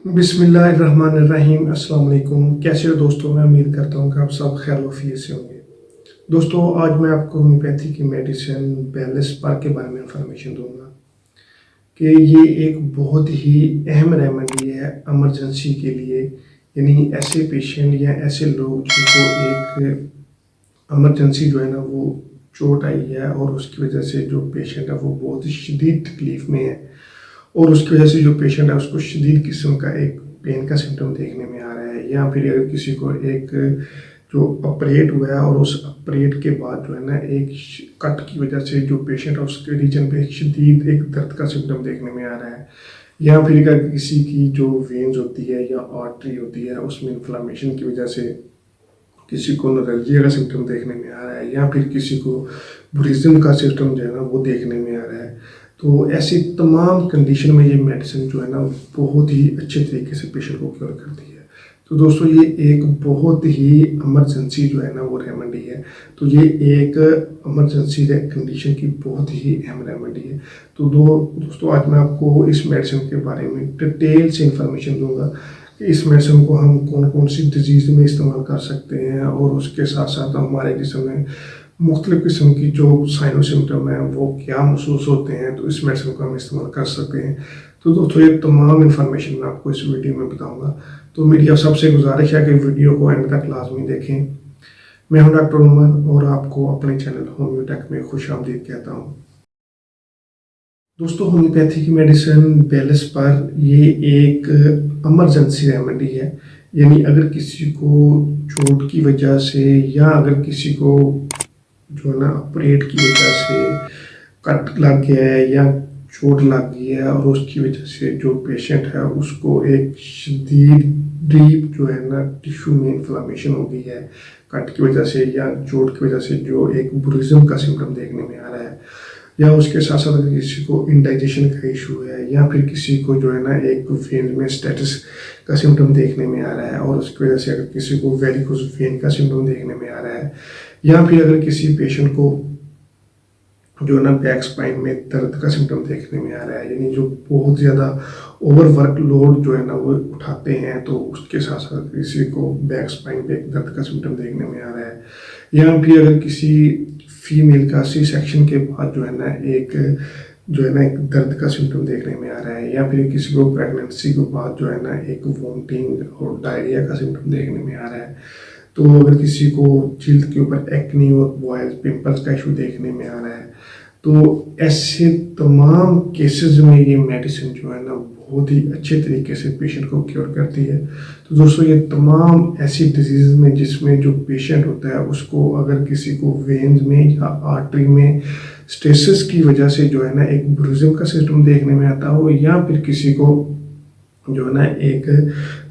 बिस्मिल्लाहिर्रहमानिर्रहीम। अस्सलाम वालेकुम। कैसे हो दोस्तों? मैं उम्मीद करता हूँ कि आप सब खैर वफियत से होंगे। दोस्तों, आज मैं आपको होम्योपैथी की मेडिसिन बेलेस्पर के बारे में इंफॉर्मेशन दूंगा कि ये एक बहुत ही अहम रेमेडी है इमरजेंसी के लिए। यानी ऐसे पेशेंट या ऐसे लोग जिनको एक इमरजेंसी जो है ना वो चोट आई है और उसकी वजह से जो पेशेंट है वो बहुत ही शदीद तकलीफ़ में है और उसकी वजह से जो पेशेंट है उसको शदीद किस्म का एक पेन का सिम्टम देखने में आ रहा है, या फिर अगर किसी को एक जो ऑपरेट हुआ है और उस ऑपरेट के बाद जो है ना एक कट की वजह से जो पेशेंट है उसके रीजन पे शदीद एक दर्द का सिम्टम देखने में आ रहा है, या फिर अगर किसी की जो वेन्स होती है या आर्टरी होती है उसमें इन्फ्लामेशन की वजह से किसी को नोरल्जिया का सिम्टम देखने में आ रहा है, या फिर किसी को ब्रीजिंग का सिस्टम जो है ना वो देखने में आ रहा है। तो ऐसी तमाम कंडीशन में ये मेडिसिन जो है ना बहुत ही अच्छे तरीके से पेशेंट को क्योर करती है। तो दोस्तों, ये एक बहुत ही इमरजेंसी जो है ना वो रेमेडी है। तो ये एक इमरजेंसी कंडीशन की बहुत ही अहम रेमेडी है। तो दोस्तों, आज मैं आपको इस मेडिसिन के बारे में डिटेल से इंफॉर्मेशन दूंगा कि इस मेडिसिन को हम कौन कौन सी डिजीज़ में इस्तेमाल कर सकते हैं और उसके साथ साथ हमारे जिस्म में मुख्तलिफ़ किस्म की जो साइन सिम्टम हैं वो क्या महसूस होते हैं, तो इस मेडिसिन को हम इस्तेमाल कर सकते हैं। तो दोस्तों, ये तमाम इन्फॉर्मेशन मैं आपको इस वीडियो में बताऊंगा। तो मेरी आप सबसे गुजारिश है कि वीडियो को एंड तक लाजमी देखें। मैं हूं डॉक्टर उमर और आपको अपने चैनल होम्योटेक में खुशामदीद कहता हूं। दोस्तों, होम्योपैथी की मेडिसिन बेलेस्पर ये एक इमरजेंसी रेमेडी है। यानी अगर किसी को चोट की वजह से या अगर किसी को जो है ना ऑपरेट की वजह से कट लग गया है या चोट लग गई है और उसकी वजह से जो पेशेंट है उसको एक शदीद डीप जो है ना टिश्यू में इन्फ्लामेशन हो गई है कट की वजह से या चोट की वजह से, जो एक ब्रूजिज्म का सिम्टम देखने में आ रहा है, या उसके साथ साथ अगर किसी को इंडाइजेशन का इशू है या फिर किसी को जो है ना एक वेन में स्टेटस का सिम्टम देखने में आ रहा है और उसकी वजह से अगर किसी को वेरिकोज वेन का सिम्टम देखने में आ रहा है, या फिर अगर किसी पेशेंट को जो है ना बैक स्पाइन में दर्द का सिम्टम देखने में आ रहा है, यानी जो बहुत ज़्यादा ओवर वर्कलोड जो है ना वो उठाते हैं, तो उसके साथ साथ किसी को बैक स्पाइन पे दर्द का सिम्टम देखने में आ रहा है, या फिर अगर किसी फीमेल का सी सेक्शन के बाद जो है ना एक दर्द का सिम्टम देखने में आ रहा है, या फिर किसी को प्रेगनेंसी के बाद जो है ना एक वोमिटिंग और डायरिया का सिम्टम देखने में आ रहा है, तो अगर किसी को जिल्द के ऊपर एक्नी और बॉयज पिंपल्स का इशू देखने में आ रहा है, तो ऐसे तमाम केसेस में ये मेडिसिन जो है ना बहुत ही अच्छे तरीके से पेशेंट को क्योर करती है। तो दोस्तों, ये तमाम ऐसी डिजीज़ में जिसमें जो पेशेंट होता है उसको अगर किसी को वेन्स में या आर्टरी में स्टेसिस की वजह से जो है ना एक ब्रूजिज्म का सिस्टम देखने में आता हो, या फिर किसी को जो है ना एक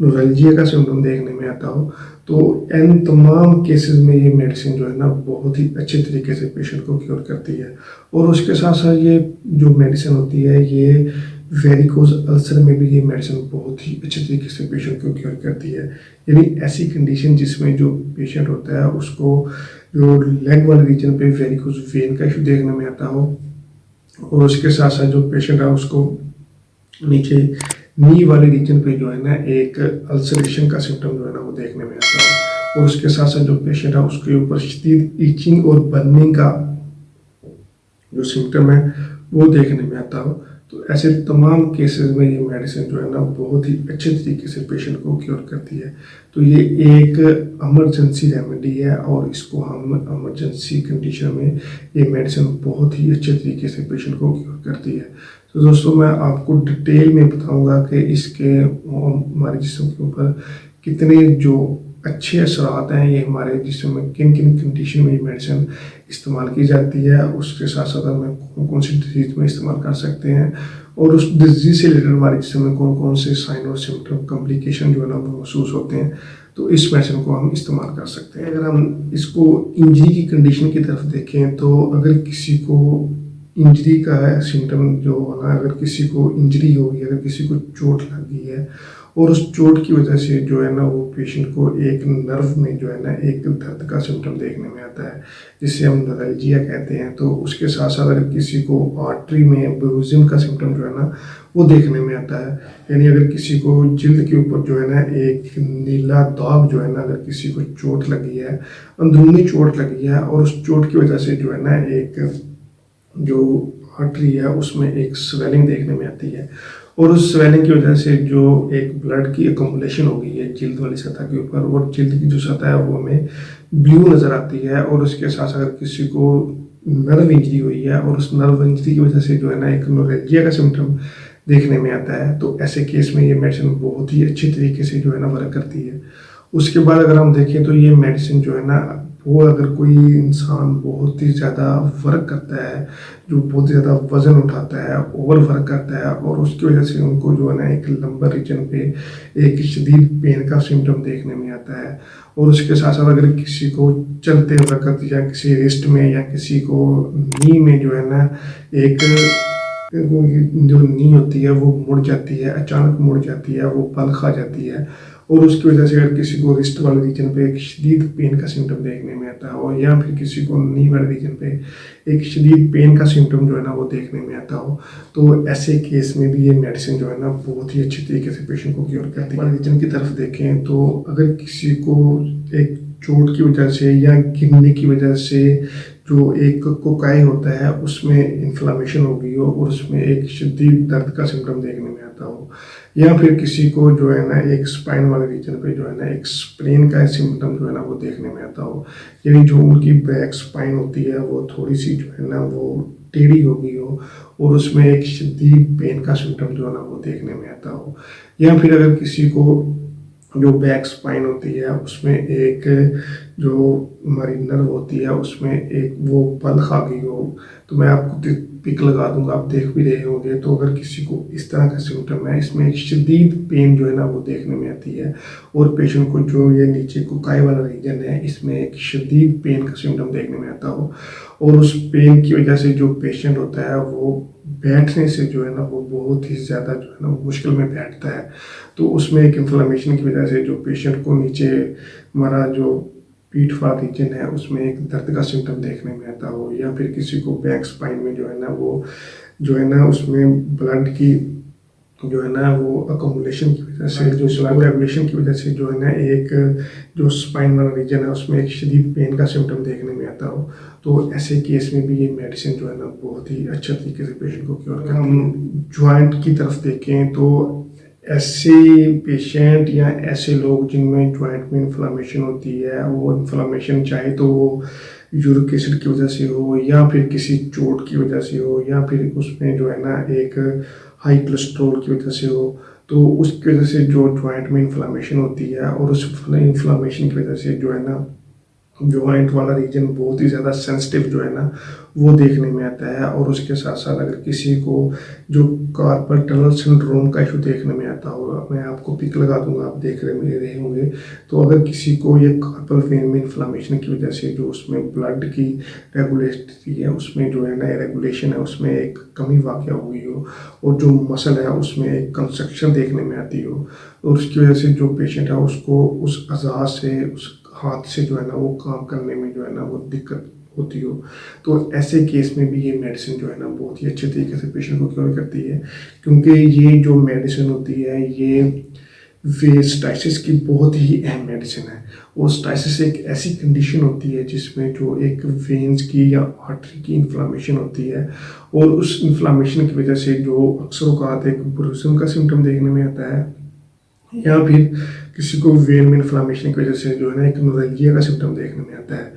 नोरल्जिया का सिम्टम देखने में आता हो, तो इन तमाम केसेस में ये मेडिसिन जो है ना बहुत ही अच्छे तरीके से पेशेंट को क्योर करती है। और उसके साथ साथ ये जो मेडिसिन होती है ये वेरिकोज अल्सर में भी ये मेडिसिन बहुत ही अच्छे तरीके से पेशेंट को क्योर करती है। यानी ऐसी कंडीशन जिसमें जो पेशेंट होता है उसको जो लेग वाले रीजन पे वेरिकोज वेन का इशू देखने में आता हो, और उसके साथ साथ जो पेशेंट है उसको नीचे नी वाले रीजन पे जो है ना एक अल्सरेशन का सिम्टम जो है ना वो देखने में आता है, और उसके साथ साथ जो पेशेंट है उसके ऊपर शदीद ईचिंग और बर्निंग का जो सिम्टम है वो देखने में आता हो। तो ऐसे तमाम केसेस में ये मेडिसिन जो है ना बहुत ही अच्छे तरीके से पेशेंट को क्योर करती है। तो ये एक इमरजेंसी रेमेडी है और इसको हम इमरजेंसी कंडीशन में ये मेडिसिन बहुत ही अच्छे तरीके से पेशेंट को क्योर करती है। तो दोस्तों, मैं आपको डिटेल में बताऊंगा कि इसके हमारे जिस्म के ऊपर कितने जो अच्छे असरात हैं, ये हमारे जिस्म में किन किन कंडीशन में ये मेडिसिन इस्तेमाल की जाती है, उसके साथ साथ हमें कौन कौन सी डिजीज़ में इस्तेमाल कर सकते हैं, और उस डिजीज़ से रिलेटेड हमारे जिस्म में कौन कौन से साइन और सिम्टम कॉम्प्लिकेशन जो है ना वो महसूस होते हैं, तो इस मेडिसिन को हम इस्तेमाल कर सकते हैं। अगर हम इसको इंजरी की कंडीशन की तरफ देखें, तो अगर किसी को इंजरी का सिम्टम जो होना, अगर किसी को इंजरी होगी, अगर किसी को चोट लग गई है और उस चोट की वजह से जो है ना वो पेशेंट को एक नर्व में जो है ना एक दर्द का सिम्टम देखने में आता है, जिसे हम नोरल्जिया कहते हैं। तो उसके साथ साथ अगर किसी को आर्टरी में ब्रूजिंग का सिम्टम जो है ना वो देखने में आता है, यानी अगर किसी को जिल्द के ऊपर जो है ना एक नीला दाग जो है ना, अगर किसी को चोट लगी है, अंदरूनी चोट लगी है, और उस चोट की वजह से जो है ना एक जो आर्टरी है उसमें एक स्वेलिंग देखने में आती है, और उस स्वेलिंग की वजह से जो एक ब्लड की अकोमोडेशन हो गई है जिल्द वाली सतह के ऊपर, और जिल्द की जो सतह है वो हमें ब्लू नज़र आती है। और उसके साथ अगर किसी को नर्व इंजरी हुई है और उस नर्व इंजरी की वजह से जो है ना एक नोरल्जिया का सिम्टम देखने में आता है, तो ऐसे केस में ये मेडिसिन बहुत ही अच्छी तरीके से जो है ना वर्क करती है। उसके बाद अगर हम देखें तो ये मेडिसिन जो है ना वो अगर कोई इंसान बहुत ही ज़्यादा वर्क करता है, जो बहुत ही ज़्यादा वज़न उठाता है, ओवर वर्क करता है, और उसकी वजह से उनको जो है ना एक लंबर रीजन पे एक शदीद पेन का सिम्टम देखने में आता है। और उसके साथ साथ अगर किसी को चलते वक्त या किसी रिस्ट में या किसी को नी में जो है ना एक जो नी होती है वो मुड़ जाती है, अचानक मुड़ जाती है, वो पल खा जाती है, और उसकी वजह से अगर किसी को रिस्ट वाले रीजन पे एक शदीद पेन का सिम्टम देखने में आता हो, या फिर किसी को नी वाले रीजन पे एक शदीद पेन का सिम्टम जो है ना वो देखने में आता हो, तो ऐसे केस में भी ये मेडिसिन जो है ना बहुत ही अच्छी तरीके से पेशेंट को क्योर करती है। रीजन की तरफ देखें तो अगर किसी को एक चोट की वजह से या गिरने की वजह से जो एक कोकाई होता है उसमें इन्फ्लामेशन हो गई हो और उसमें एक शदीद दर्द का सिम्टम देखने में आता हो, या फिर किसी को जो है ना एक स्पाइन वाले रीजन पे जो है ना एक स्प्रेन का सिम्टम जो है ना वो देखने में आता हो, यानी जो उनकी बैक स्पाइन होती है वो थोड़ी सी जो है ना वो टेढ़ी हो गई हो और उसमें एक शदीद पेन का सिम्टम जो है ना वो देखने में आता हो, या फिर अगर किसी को जो बैक स्पाइन होती है उसमें एक जो हमारी नर्व होती है उसमें एक वो पल खा गई हो, तो मैं आपको पिक लगा दूंगा, आप देख भी रहे होंगे। तो अगर किसी को इस तरह का सिम्टम है, इसमें एक शदीद पेन जो है ना वो देखने में आती है, और पेशेंट को जो ये नीचे कोकाई वाला रीजन है इसमें एक शदीद पेन का सिम्टम देखने में आता हो, और उस पेन की वजह से जो पेशेंट होता है वो बैठने से जो है ना वो बहुत ही ज़्यादा जो है ना मुश्किल में बैठता है, तो उसमें एक इन्फ्लामेशन की वजह से जो पेशेंट को नीचे हमारा जो पीठ वाला रीजन है उसमें एक दर्द का सिम्टम देखने में आता हो, या फिर किसी को बैक स्पाइन में जो है ना वो जो है ना उसमें ब्लड की जो है ना वो अकोमोडेशन की वजह से जो ब्लड रेगुलेशन की वजह से जो है ना एक जो स्पाइन वाला रीजन है उसमें एक शदीद पेन का सिम्टम देखने में आता हो, तो ऐसे केस में भी ये मेडिसिन जो है ना बहुत ही अच्छे तरीके से पेशेंट को क्योर करती है। हम जॉइंट की तरफ देखें तो ऐसे पेशेंट या ऐसे लोग जिनमें जॉइंट में इन्फ्लामेशन होती है, वो इन्फ्लामेशन चाहे तो वो यूरिक एसिड की वजह से हो या फिर किसी चोट की वजह से हो या फिर उसमें जो है ना एक हाई कोलेस्ट्रॉल की वजह से हो, तो उसकी वजह से जो जॉइंट में इन्फ्लामेशन होती है और उस इन्फ्लामेशन की वजह से जो है ना जॉइंट वाला रीजन बहुत ही ज़्यादा सेंसिटिव जो है ना वो देखने में आता है। और उसके साथ साथ अगर किसी को जो कार्पल टनल सिंड्रोम का इशू देखने में आता हो, मैं आपको पिक लगा दूंगा, आप देख रहे होंगे, तो अगर किसी को ये कार्पल वेन में इन्फ्लामेशन की वजह से जो उसमें ब्लड की रेगुलेटरी है उसमें जो है ना रेगुलेशन है उसमें एक कमी वाक़ हो गई हो और जो मसल है उसमें एक कंस्ट्रक्शन देखने में आती हो, और उसकी वजह से जो पेशेंट है उसको उस अज़ा से उस हाथ से जो है ना वो काम करने में जो है ना वो दिक्कत होती हो, तो ऐसे केस में भी ये मेडिसिन जो है ना बहुत ही अच्छे तरीके से पेशेंट को क्योर करती है, क्योंकि ये जो मेडिसिन होती है ये वेस्टाइसिस की बहुत ही अहम मेडिसिन है। और स्टाइसिस एक ऐसी कंडीशन होती है जिसमें जो एक वेन्स की या आर्टरी की इन्फ्लामेशन होती है, और उस इन्फ्लामेशन की वजह से जो अक्सर औक़ात एक ब्रूजिंग का सिम्टम देखने में आता है, या फिर किसी को वेन में इन्फ्लामेशन की वजह से जो है ना एक नोरल्जिया का सिम्टम देखने में आता है,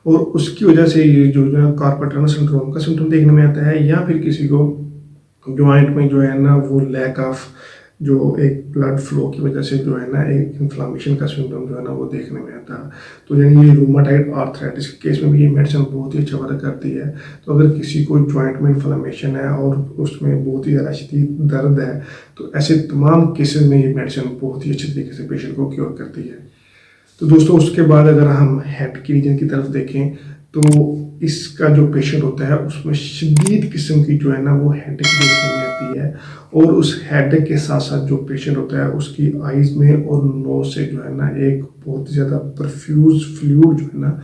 और उसकी वजह से ये जो है कार्पल टनल सिंड्रोम का सिम्टम देखने में आता है, या फिर किसी को जॉइंट में जो है ना वो लैक ऑफ जो एक ब्लड फ्लो की वजह से जो है ना एक इन्फ्लामेशन का सिम्टम जो है ना वो देखने में आता है। तो यानी ये रूमाटाइड आर्थराइटिस के केस में भी ये मेडिसिन बहुत ही अच्छा वर्क करती है। तो अगर किसी को जॉइंट में इन्फ्लामेशन है और उसमें बहुत ही ज़्यादा शदीद दर्द है, तो ऐसे तमाम केसेस में ये मेडिसिन बहुत ही अच्छे तरीके से पेशेंट को क्योर करती है। तो दोस्तों उसके बाद अगर हम हेड की रीजन की तरफ देखें तो इसका जो पेशेंट होता है उसमें शदीद किस्म की जो है ना वो हेडेक देखने में आती है। और उस हेडेक के साथ साथ जो पेशेंट होता है उसकी आइज़ में और नोज से जो है ना एक बहुत ज़्यादा परफ्यूज फ्लूइड जो है ना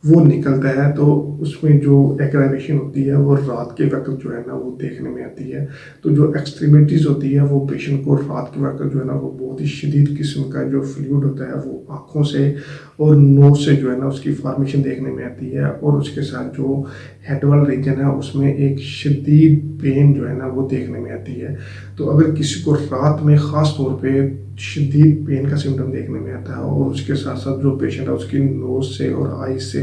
वो निकलता है। तो उसमें जो एग्रावेशन होती है वो रात के वक्त जो है ना वो देखने में आती है। तो जो एक्सट्रीमिटीज़ होती है वो पेशेंट को रात के वक्त जो है ना वो बहुत ही शदीद किस्म का जो फ्लूइड होता है वो आँखों से और नोज से जो है ना उसकी फॉर्मेशन देखने में आती है। और उसके साथ जो हेड वाला रीजन है उसमें एक शदीद पेन जो है ना वो देखने में आती है। तो अगर किसी को रात में ख़ास तौर पे शदीद पेन का सिम्टम देखने में आता है और उसके साथ साथ जो पेशेंट है उसकी नोज से और आइज से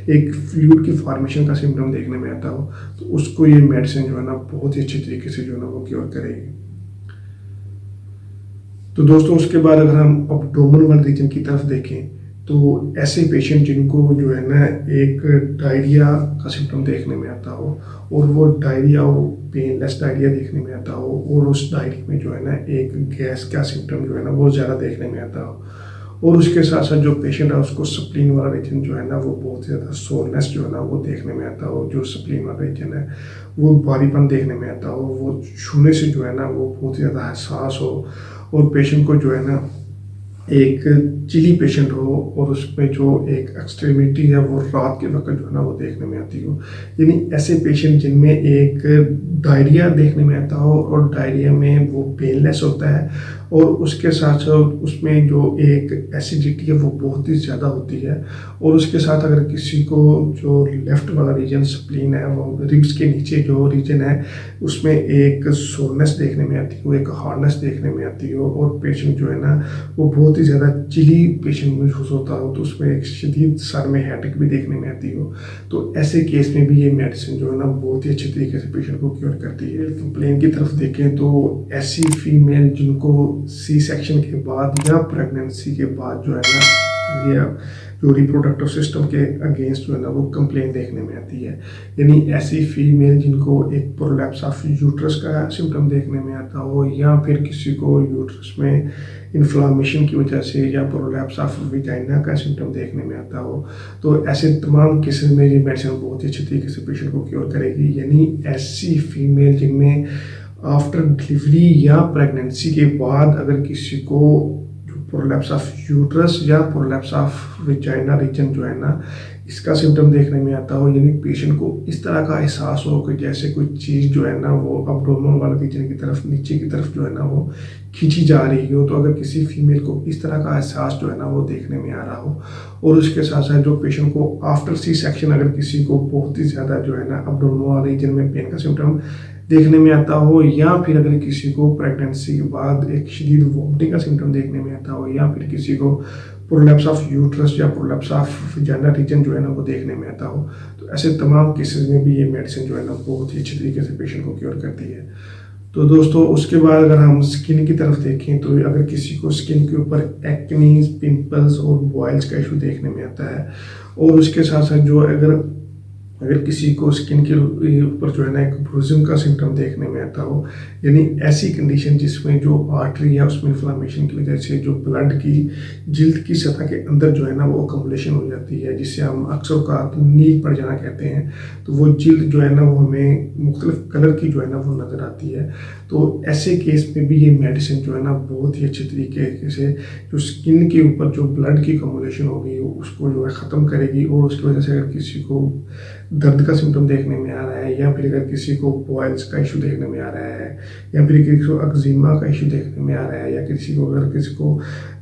एक फ्लूइड की फॉर्मेशन का सिम्टम देखने में आता हो तो उसको ये मेडिसिन जो है ना बहुत ही अच्छी तरीके से जो है ना वो क्योर करेगी। तो दोस्तों उसके बाद अगर हम एब्डोमेन वाले रीजन की तरफ देखें तो ऐसे पेशेंट जिनको जो है ना एक डायरिया का सिम्टम देखने में आता हो और वो डायरिया हो पेनलेस डायरिया देखने में आता हो और उस डायरी में जो है ना एक गैस का सिम्टम जो है ना वो ज़्यादा देखने में आता हो और उसके साथ साथ जो पेशेंट है उसको स्प्लीन वाला रीजन जो है ना वो बहुत ज़्यादा सोरनेस जो है ना वो देखने में आता हो। जो स्प्लीन वाला रीजन है वो भारीपन देखने में आता हो, वो छूने से जो है ना वो बहुत ज़्यादा हसास हो और पेशेंट को जो है ना एक चिली पेशेंट हो और उसमें जो एक एक्सट्रीमिटी है वो रात के वक्त जो है ना वो देखने में आती हो। यानी ऐसे पेशेंट जिनमें एक डायरिया देखने में आता हो और डायरिया में वो पेनलेस होता है और उसके साथ साथ उसमें जो एक एसिडिटी है वो बहुत ही ज़्यादा होती है और उसके साथ अगर किसी को जो लेफ़्ट वाला रीजन स्प्लीन है वो रिब्स के नीचे जो रीजन है उसमें एक सोरनेस देखने में आती हो, एक हार्डनेस देखने में आती हो और पेशेंट जो है ना वो बहुत ही ज़्यादा चिली पेशेंट महसूस होता हो तो उसमें एक शदीद सर में हेडेक भी देखने में आती हो। तो ऐसे केस में भी ये मेडिसिन जो है ना बहुत ही अच्छे तरीके से पेशेंट को क्योर करती है। कंप्लेन की तरफ देखें तो ऐसी फीमेल जिनको सी सेक्शन के बाद या प्रेगनेंसी के बाद जो है ना ये जो रिप्रोडक्टिव सिस्टम के अगेंस्ट जो है ना वो कंप्लेन देखने में आती है। यानी ऐसी फीमेल जिनको एक प्रोलैप्स ऑफ यूट्रस का सिम्टम देखने में आता हो या फिर किसी को यूट्रस में इन्फ्लामेशन की वजह से या प्रोलैप्स ऑफ विजाइना का सिम्टम देखने में आता हो तो ऐसे तमाम केसेस में ये मेडिसिन बहुत ही अच्छी तरीके से पेशेंट को क्योर करेगी। यानी ऐसी फीमेल जिनमें आफ्टर डिलीवरी या प्रेगनेंसी के बाद अगर किसी को प्रोलैप्स ऑफ यूट्रस या प्रोलैप्स ऑफ विजाइना रीजन जो है ना इसका सिम्टम देखने में आता हो, यानी पेशेंट को इस तरह का एहसास हो कि जैसे कोई चीज़ जो है ना वो एब्डोमेन वाले रीजन की तरफ नीचे की तरफ जो है ना वो खींची जा रही हो। तो अगर किसी फीमेल को इस तरह का एहसास जो है ना वो देखने में आ रहा हो और उसके साथ साथ जो पेशेंट को आफ्टर सी सेक्शन अगर किसी को बहुत ही ज़्यादा जो है ना एब्डोमेन वाले रीजन में पेन का सिम्टम देखने में आता हो या फिर अगर किसी को प्रेगनेंसी के बाद एक शदीद वोमिटिंग का सिम्टम देखने में आता हो या फिर किसी को प्रोलैप्स ऑफ यूट्रस या प्रोलैप्स ऑफ विजाइना रीजन जो है ना वो देखने में आता हो तो ऐसे तमाम केसेस में भी ये मेडिसिन जो है ना बहुत ही अच्छे तरीके से पेशेंट को क्योर करती है। तो दोस्तों उसके बाद अगर हम स्किन की तरफ देखें तो अगर किसी को स्किन के ऊपर एक्नीज, पिंपल्स और बॉयल्स का इशू देखने में आता है और उसके साथ साथ जो अगर किसी को स्किन के ऊपर जो है ना एक ब्रूजिंग का सिम्टम देखने में आता हो, यानी ऐसी कंडीशन जिसमें जो आर्टरी है उसमें इन्फ्लामेशन की वजह से जो ब्लड की जिल्द की सतह के अंदर जो है ना वो अकम्बलेशन हो जाती है जिससे हम अक्सर का नील पड़ जाना कहते हैं। तो वो जिल्द जो है ना वो हमें मुख्तलिफ कलर की जो है ना वो नज़र आती है। तो ऐसे केस में भी ये मेडिसिन जो है ना बहुत ही अच्छे तरीके से जो स्किन के ऊपर जो ब्लड की अकम्बलेशन होगी उसको जो है ख़त्म करेगी और उसकी वजह से अगर किसी को दर्द का सिम्टम देखने में आ रहा है या फिर अगर किसी को बॉयल्स का इशू देखने में आ रहा है या फिर किसी को एक्जिमा का इशू देखने में आ रहा है या किसी को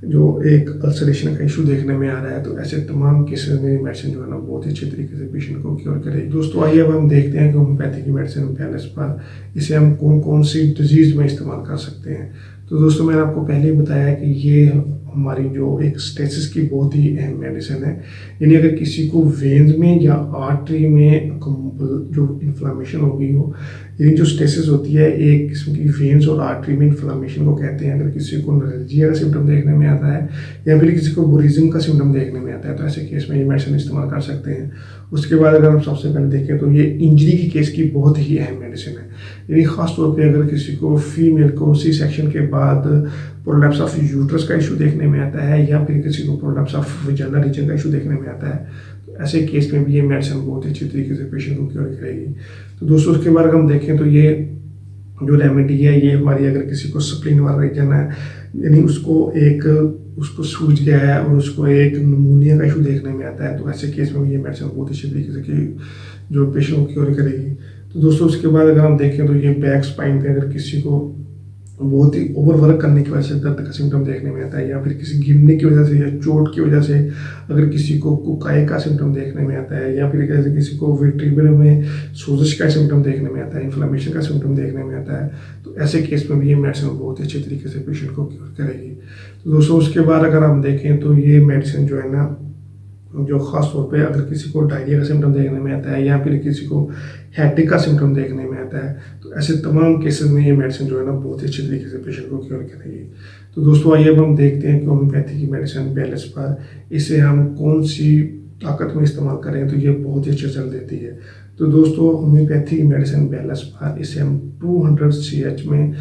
जो एक अल्सरेशन का इशू देखने में आ रहा है तो ऐसे तमाम केसेस में मेडिसिन जो है ना बहुत ही अच्छे तरीके से पेशेंट को क्योर करेगी। दोस्तों आइए अब हम देखते हैं कि होम्योपैथी की मेडिसिन बैलेंस पर इसे हम कौन कौन सी डिजीज़ में इस्तेमाल कर सकते हैं। तो दोस्तों मैंने आपको पहले ही बताया कि ये हमारी जो एक स्टेसिस की बहुत ही अहम मेडिसिन है। यानी अगर किसी को वेन्स में या आर्टरी में जो इन्फ्लामेशन हो गई हो, यानी जो स्टेसिस होती है एक किस्म की वेन्स और आर्टरी में इन्फ्लामेशन को कहते हैं। अगर किसी को नर्जिया का सिम्टम देखने में आता है या फिर किसी को ब्रूजिंग का सिम्टम देखने में आता है तो ऐसे केस में ये मेडिसिन इस्तेमाल कर सकते हैं। उसके बाद अगर हम सबसे पहले देखें तो ये इंजरी की केस की बहुत ही अहम मेडिसिन है। यानी ख़ास तौर पे अगर किसी को फीमेल को सी सेक्शन के बाद प्रोलैप्स ऑफ यूट्रस का इशू देखने में आता है या फिर किसी को प्रोलैप्स ऑफ विजाइना रीजन का इशू देखने में आता है तो तो ऐसे केस में भी ये मेडिसिन बहुत अच्छी तरीके से पेशेंट को क्योर करेगी। तो दोस्तों उसके बाद अगर हम देखें तो ये जो रेमेडी है ये हमारी, अगर किसी को स्प्लीन वाला रीजन है, यानी उसको सूज गया है और उसको एक निमोनिया का इशू देखने में आता है, तो ऐसे केस में भी ये मेडिसिन बहुत अच्छी तरीके से जो पेशेंट को क्योर करेगी। तो दोस्तों उसके बाद अगर हम देखें तो ये बैक स्पाइन पे अगर किसी को बहुत ही ओवरवर्क करने की वजह से दर्द का सिम्टम देखने में आता है, या फिर किसी गिरने की वजह से या चोट की वजह से अगर किसी को कुकाई का सिम्टम देखने में आता है, या फिर जैसे किसी को वर्टिब्रे में सोजिश का सिम्टम देखने में आता है, इन्फ्लेमेशन का सिम्टम देखने में आता है, तो ऐसे केस में भी ये मेडिसिन बहुत अच्छे तरीके से पेशेंट को क्योर करेगी। तो दोस्तों उसके बाद अगर हम देखें तो ये मेडिसिन जो है ना, जो ख़ास तौर पे अगर किसी को डायरिया का सिम्टम देखने में आता है या फिर किसी को हेडेक का सिम्टम देखने में आता है, तो ऐसे तमाम केसेस में ये मेडिसिन जो है ना बहुत ही अच्छे तरीके से पेशेंट को क्योर करेगी। तो दोस्तों आइए अब हम देखते हैं कि होम्योपैथी की मेडिसिन BLS पर इसे हम कौन सी ताकत में इस्तेमाल करें तो ये बहुत ही अच्छे रिजल्ट देती है। तो दोस्तों होम्योपैथी की मेडिसिन BLS पर इसे हम 200 CH में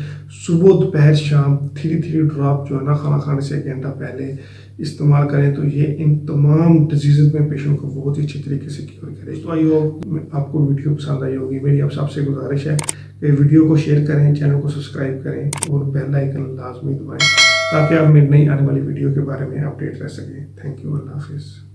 सुबह दोपहर शाम 3 ड्रॉप जो है ना खाना खाने से 1 घंटा पहले इस्तेमाल करें तो ये इन तमाम डिजीज़ में पेशेंट को बहुत ही अच्छी तरीके से क्योर करे। तो आई होप आपको वीडियो पसंद आई होगी। मेरी आप सबसे गुजारिश है कि वीडियो को शेयर करें, चैनल को सब्सक्राइब करें और बेल आइकन लाजमी दबाएं ताकि आप मेरी नई आने वाली वीडियो के बारे में अपडेट रह सकें। थैंक यू, अल्लाह हाफिज़।